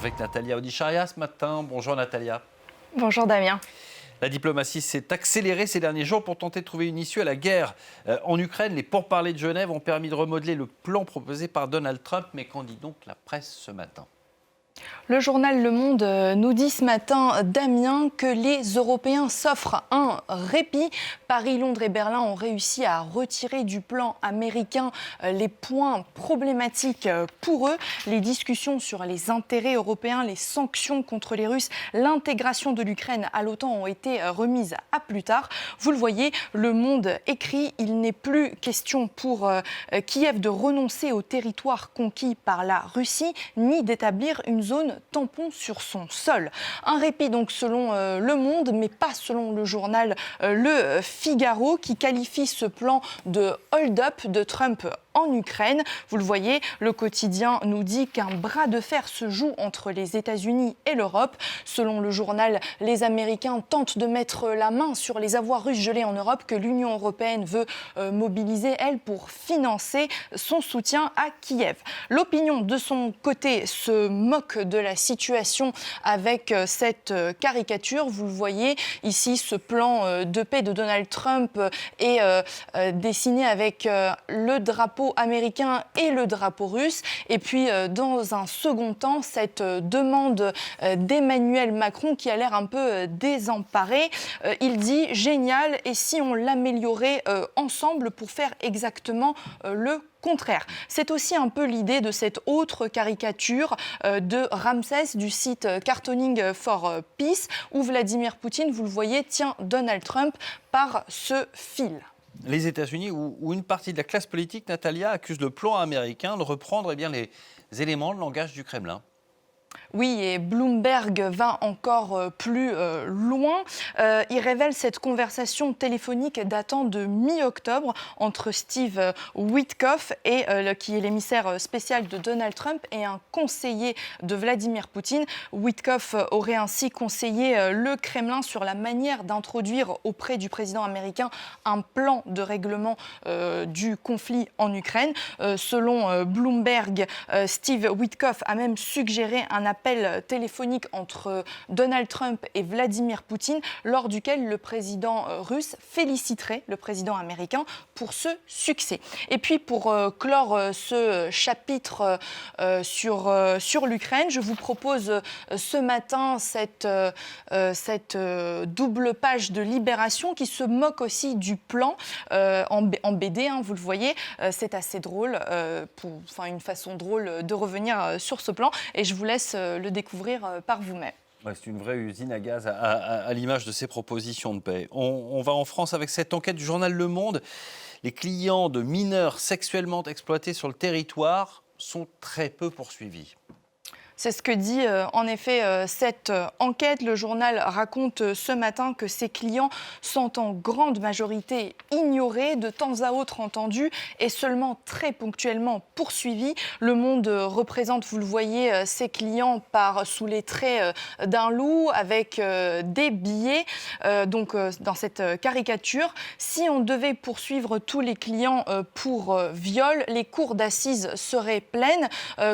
avec Natalia Odisharia ce matin. Bonjour Natalia. Bonjour Damien. La diplomatie s'est accélérée ces derniers jours pour tenter de trouver une issue à la guerre en Ukraine. Les pourparlers de Genève ont permis de remodeler le plan proposé par Donald Trump. Mais qu'en dit donc la presse ce matin ? Le journal Le Monde nous dit ce matin, Damien, que les Européens s'offrent un répit. Paris, Londres et Berlin ont réussi à retirer du plan américain les points problématiques pour eux. Les discussions sur les intérêts européens, les sanctions contre les Russes, l'intégration de l'Ukraine à l'OTAN ont été remises à plus tard. Vous le voyez, Le Monde écrit, il n'est plus question pour Kiev de renoncer au territoire conquis par la Russie, ni d'établir une zone tampon sur son sol. Un répit donc selon Le Monde, mais pas selon le journal Le Figaro, qui qualifie ce plan de hold-up de Trump en Ukraine. Vous le voyez, le quotidien nous dit qu'un bras de fer se joue entre les États-Unis et l'Europe. Selon le journal, les Américains tentent de mettre la main sur les avoirs russes gelés en Europe que l'Union européenne veut mobiliser, elle, pour financer son soutien à Kiev. L'opinion, de son côté, se moque de la situation avec cette caricature. Vous le voyez, ici, ce plan de paix de Donald Trump est dessiné avec le drapeau américain et le drapeau russe. Et puis, dans un second temps, cette demande d'Emmanuel Macron qui a l'air un peu désemparé. Il dit « génial, et si on l'améliorait ensemble pour faire exactement le contraire ». C'est aussi un peu l'idée de cette autre caricature de Ramsès du site Cartooning for Peace, où Vladimir Poutine, vous le voyez, tient Donald Trump par ce fil. Les États-Unis, où une partie de la classe politique, Natalia, accuse le plan américain de reprendre les éléments de langage du Kremlin. Oui, et Bloomberg va encore plus loin. Il révèle cette conversation téléphonique datant de mi-octobre entre Steve Witkoff, qui est l'émissaire spécial de Donald Trump, et un conseiller de Vladimir Poutine. Witkoff aurait ainsi conseillé le Kremlin sur la manière d'introduire auprès du président américain un plan de règlement du conflit en Ukraine. Selon Bloomberg, Steve Witkoff a même suggéré un appel téléphonique entre Donald Trump et Vladimir Poutine, lors duquel le président russe féliciterait le président américain pour ce succès. Et puis pour clore ce chapitre sur l'Ukraine, je vous propose ce matin cette double page de Libération qui se moque aussi du plan en BD, vous le voyez. C'est assez drôle, une façon drôle de revenir sur ce plan, et je vous laisse le découvrir par vous-même. Ouais, c'est une vraie usine à gaz à l'image de ces propositions de paix. On va en France avec cette enquête du journal Le Monde. Les clients de mineurs sexuellement exploités sur le territoire sont très peu poursuivis. C'est ce que dit en effet cette enquête. Le journal raconte ce matin que ses clients sont en grande majorité ignorés, de temps à autre entendus et seulement très ponctuellement poursuivis. Le Monde représente, vous le voyez, ses clients sous les traits d'un loup avec des billets. Dans cette caricature, si on devait poursuivre tous les clients pour viol, les cours d'assises seraient pleines,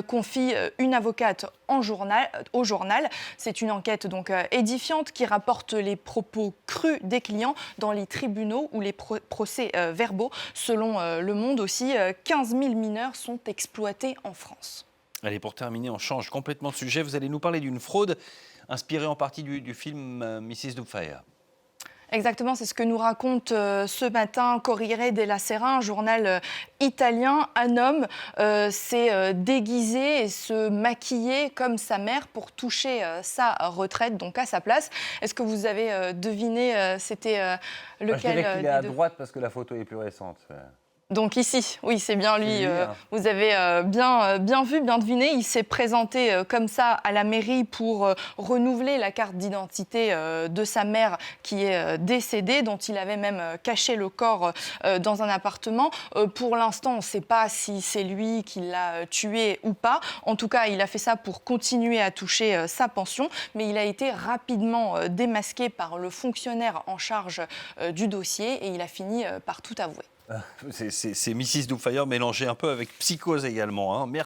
confie une avocate au journal. C'est une enquête donc édifiante qui rapporte les propos crus des clients dans les tribunaux ou les procès verbaux. Selon Le Monde aussi, 15 000 mineurs sont exploités en France. Allez, pour terminer, on change complètement de sujet. Vous allez nous parler d'une fraude inspirée en partie du film Mrs. Doubtfire. Exactement, c'est ce que nous raconte ce matin Corriere della Sera, un journal italien. Un homme s'est déguisé et se maquillé comme sa mère pour toucher sa retraite, donc à sa place. Est-ce que vous avez deviné c'était lequel je dirais qu'il est à des deux droite parce que la photo est plus récente. Donc ici, oui, c'est bien lui. Hein. Vous avez bien vu, bien deviné. Il s'est présenté comme ça à la mairie pour renouveler la carte d'identité de sa mère qui est décédée, dont il avait même caché le corps dans un appartement. Pour l'instant, on ne sait pas si c'est lui qui l'a tué ou pas. En tout cas, il a fait ça pour continuer à toucher sa pension, mais il a été rapidement démasqué par le fonctionnaire en charge du dossier et il a fini par tout avouer. C'est Mrs. Doubtfire mélangé un peu avec Psychose également. Merci.